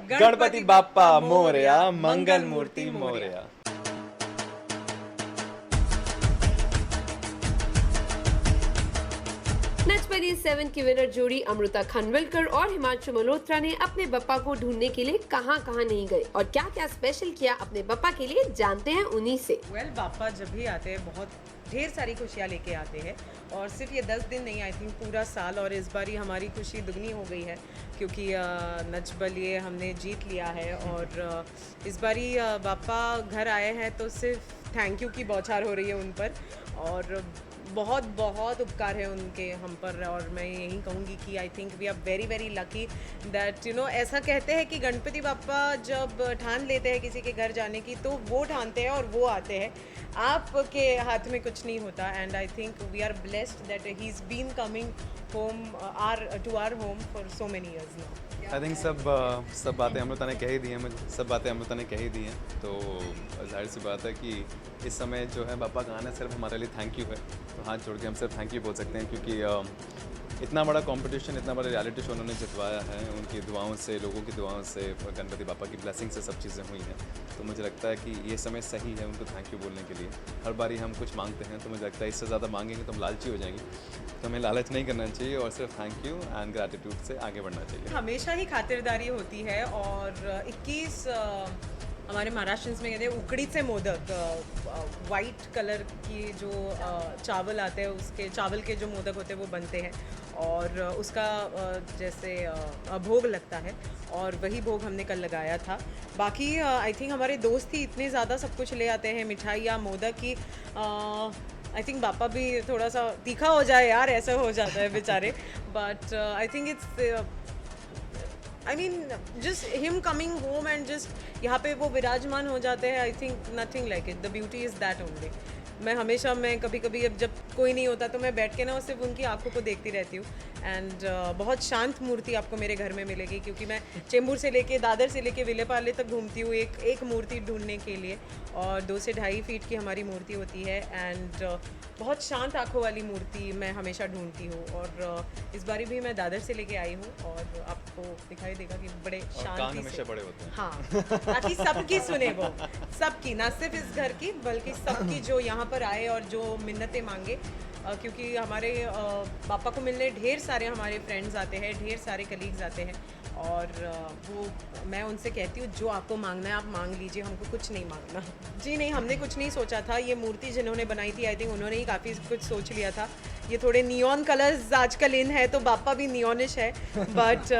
गणपति बाप्पा मोरया, मंगल मूर्ति मोरया। नच बनी 7 की विनर जोड़ी अमृता खनविलकर और हिमांशु मल्होत्रा ने अपने बप्पा को ढूंढने के लिए कहां नहीं गए और क्या क्या स्पेशल किया अपने बप्पा के लिए, जानते हैं उन्हीं से। बाप्पा जब भी आते हैं बहुत ढेर सारी खुशियाँ लेके आते हैं और सिर्फ ये 10 दिन नहीं, आई थिंक पूरा साल। और इस बार हमारी खुशी दुगनी हो गई है क्योंकि नच बलिए हमने जीत लिया है और इस बारी बाप्पा घर आए हैं तो सिर्फ थैंक यू की बौछार हो रही है उन पर और बहुत बहुत उपकार है उनके हम पर। और मैं यही कहूँगी कि I think we are very very lucky that ऐसा कहते हैं कि गणपति बाप्पा जब ठान लेते हैं किसी के घर जाने की तो वो ठानते हैं और वो आते हैं, आपके हाथ में कुछ नहीं होता। And I think we are blessed that he is been coming home to our home for so many years now. I think सब बातें अमृता ने कह ही दी हैं, मुझे सब बातें अमृता ने कह ही दी हैं। तो जाहिर सी बात है कि इस समय जो है पापा का आना सिर्फ हमारे लिए थैंक यू है। तो हाथ जोड़ के हम सिर्फ थैंक यू बोल सकते हैं क्योंकि इतना बड़ा कंपटीशन, इतना बड़ा रियलिटी शो उन्होंने जितवाया है, उनकी दुआओं से, लोगों की दुआओं से, गणपति बापा की ब्लेसिंग से सब चीज़ें हुई हैं। तो मुझे लगता है कि ये समय सही है उनको थैंक यू बोलने के लिए। हर बारी हम कुछ मांगते हैं तो मुझे लगता है इससे ज़्यादा मांगेंगे तो हम लालची हो जाएंगे, तो हमें लालच नहीं करना चाहिए और सिर्फ थैंक यू एंड ग्रैटिट्यूड से आगे बढ़ना चाहिए। हमेशा ही खातिरदारी होती है और 21 हमारे महाराष्ट्र में कहते हैं उकड़ी से मोदक, वाइट कलर की जो चावल आते हैं उसके चावल के जो मोदक होते हैं वो बनते हैं और उसका जैसे भोग लगता है और वही भोग हमने कल लगाया था। बाकी आई थिंक हमारे दोस्त ही इतने ज़्यादा सब कुछ ले आते हैं, मिठाइयाँ, मोदक की। आई थिंक बापा भी थोड़ा सा तीखा हो जाए यार, ऐसा हो जाता है बेचारे। But I think it's I mean just him coming home and just यहाँ पे वो विराजमान हो जाते हैं। I think nothing like it, the beauty is that only. मैं कभी कभी अब जब कोई नहीं होता तो मैं बैठ के ना सिर्फ उनकी आंखों को देखती रहती हूँ। एंड बहुत शांत मूर्ति आपको मेरे घर में मिलेगी क्योंकि मैं चेंबूर से लेके दादर से लेके विलेपार्ले तक घूमती हूँ एक मूर्ति ढूंढने के लिए और 2 से 2.5 फीट की हमारी मूर्ति होती है। एंड बहुत शांत आंखों वाली मूर्ति मैं हमेशा ढूंढती हूँ और इस बारी भी मैं दादर से लेके आई हूँ और आपको दिखाई देगा कि बड़े शांति से बड़े होते हैं। हाँ, ताकि सबकी सुने वो, सबकी, ना सिर्फ इस घर की बल्कि सबकी जो यहाँ पर आए और जो मिन्नतें मांगे। क्योंकि हमारे पापा को मिलने ढेर सारे हमारे फ्रेंड्स आते हैं, ढेर सारे कलीग्स आते हैं और वो मैं उनसे कहती हूँ जो आपको मांगना है आप मांग लीजिए, हमको कुछ नहीं मांगना। जी नहीं, हमने कुछ नहीं सोचा था। ये मूर्ति जिन्होंने बनाई थी आई थिंक उन्होंने ही काफ़ी कुछ सोच लिया था। ये थोड़े नियॉन कलर्स आजकल इन है तो बापा भी नियॉनिश है। But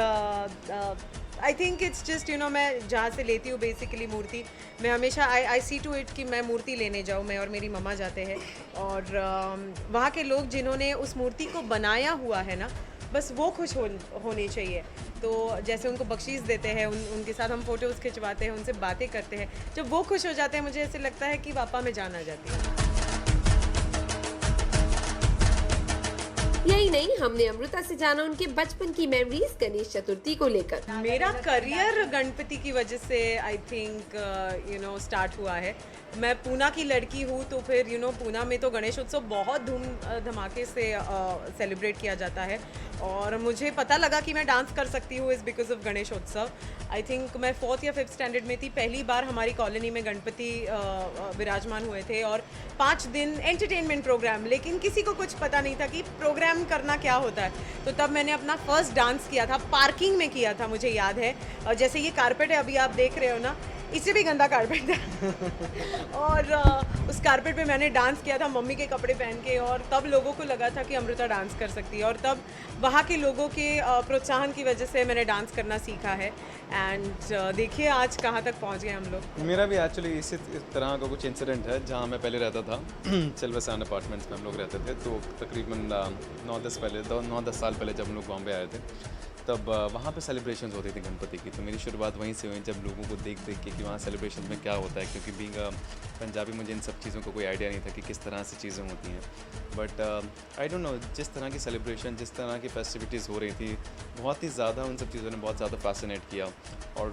I think it's just मैं जहाँ से लेती हूँ बेसिकली मूर्ति, मैं हमेशा आई सी टू इट कि मैं मूर्ति लेने जाऊँ। मैं और मेरी मम्मा जाते हैं और वहाँ के लोग जिन्होंने उस मूर्ति को बनाया हुआ है ना, बस वो खुश होने चाहिए। तो जैसे उनको बख्शीश देते हैं, उनके साथ हम फ़ोटोज़ खिंचवाते हैं, उनसे बातें करते हैं, जब वो खुश हो जाते हैं मुझे ऐसे लगता है कि पापा में जान आ जाती है। यही नहीं, हमने अमृता से जाना उनके बचपन की मेमोरीज गणेश चतुर्थी को लेकर। मेरा करियर गणपति की वजह से आई थिंक स्टार्ट हुआ है। मैं पूना की लड़की हूँ तो फिर पूना में तो गणेश उत्सव बहुत धूम धमाके से सेलिब्रेट किया जाता है और मुझे पता लगा कि मैं डांस कर सकती हूँ इज़ बिकॉज ऑफ गणेश उत्सव। आई थिंक मैं 4th या 5th स्टैंडर्ड में थी, पहली बार हमारी कॉलोनी में गणपति विराजमान हुए थे और 5 दिन एंटरटेनमेंट प्रोग्राम, लेकिन किसी को कुछ पता नहीं था कि प्रोग्राम करना क्या होता है। तो तब मैंने अपना फर्स्ट डांस किया था, पार्किंग में किया था, मुझे याद है। और जैसे ये कारपेट है अभी आप देख रहे हो ना, इससे भी गंदा कारपेट है और उस कारपेट पे मैंने डांस किया था मम्मी के कपड़े पहन के और तब लोगों को लगा था कि अमृता डांस कर सकती है और तब वहाँ के लोगों के प्रोत्साहन की वजह से मैंने डांस करना सीखा है। एंड देखिए आज कहाँ तक पहुँच गए हम लोग। मेरा भी एक्चुअली इसी तरह का कुछ इंसिडेंट है। जहाँ मैं पहले रहता था सिल्वरसैंड अपार्टमेंट्स में हम लोग रहते थे, तो तकरीबन 9-10 साल पहले जब हम लोग बॉम्बे आए थे तब वहाँ पे सेलिब्रेशंस होती थी गणपति की। तो मेरी शुरुआत वहीं से हुई, जब लोगों को देख के कि वहाँ सेलिब्रेशन में क्या होता है, क्योंकि बीइंग पंजाबी मुझे इन सब चीज़ों का कोई आइडिया नहीं था कि किस तरह से चीज़ें होती हैं। बट आई डोंट नो, जिस तरह की सेलिब्रेशन, जिस तरह की फेस्टिविटीज़ हो रही थी, बहुत ही ज़्यादा उन सब चीज़ों ने बहुत ज़्यादा फैसिनेट किया। और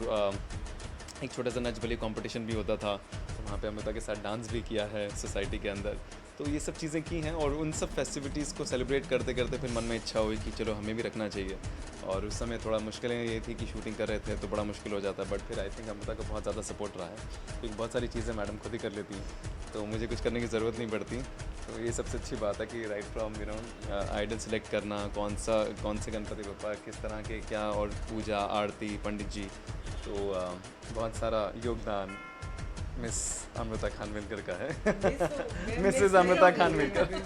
एक छोटा सा नच बली कॉम्पिटिशन भी होता था, तो वहाँ पे अमृता के साथ डांस भी किया है सोसाइटी के अंदर। तो ये सब चीज़ें की हैं और उन सब फेस्टिविटीज़ को सेलिब्रेट करते करते फिर मन में इच्छा हुई कि चलो हमें भी रखना चाहिए। और उस समय थोड़ा मुश्किलें ये थी कि शूटिंग कर रहे थे तो बड़ा मुश्किल हो जाता, बट फिर आई थिंक अमृता का बहुत ज़्यादा सपोर्ट रहा है, क्योंकि बहुत सारी चीज़ें मैडम खुद ही कर लेती हैं, तो मुझे कुछ करने की ज़रूरत नहीं पड़ती। तो ये सबसे अच्छी बात है कि राइट फ्रॉम आइडल सेलेक्ट करना, कौन से गणपति बप्पा किस तरह के क्या, और पूजा आरती पंडित जी, तो बहुत सारा योगदान मिस अमृता खानविलकर का है। Mrs Amrita Khanvilkar.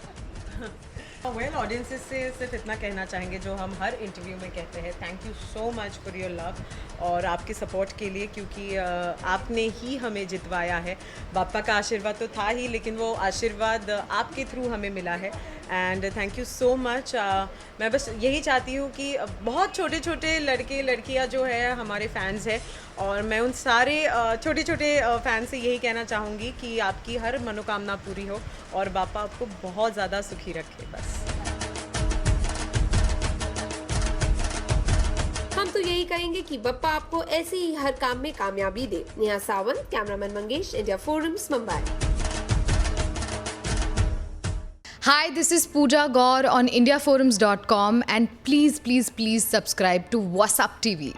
Well audiences से सिर्फ इतना कहना चाहेंगे जो हम हर इंटरव्यू में कहते हैं, thank you so much for your love और आपके सपोर्ट के लिए, क्योंकि आपने ही हमें जितवाया है। बापा का आशीर्वाद तो था ही, लेकिन वो आशीर्वाद आपके थ्रू हमें मिला है and thank you so much. मैं बस यही चाहती हूँ कि बहुत छोटे छोटे लड़के लड़कियाँ जो है हमारे फैंस हैं, और मैं उन सारे छोटे छोटे फैंस से यही कहना चाहूँगी कि आपकी हर मनोकामना पूरी हो और बापा आपको बहुत ज़्यादा सुखी रखे बस। हम तो यही कहेंगे कि बप्पा आपको ऐसे ही हर काम में कामयाबी दे। Neha Sawant, cameraman Mangesh, India Forums, Mumbai. Hi, this is Pooja Gaur on IndiaForums.com and please subscribe to What's Up TV.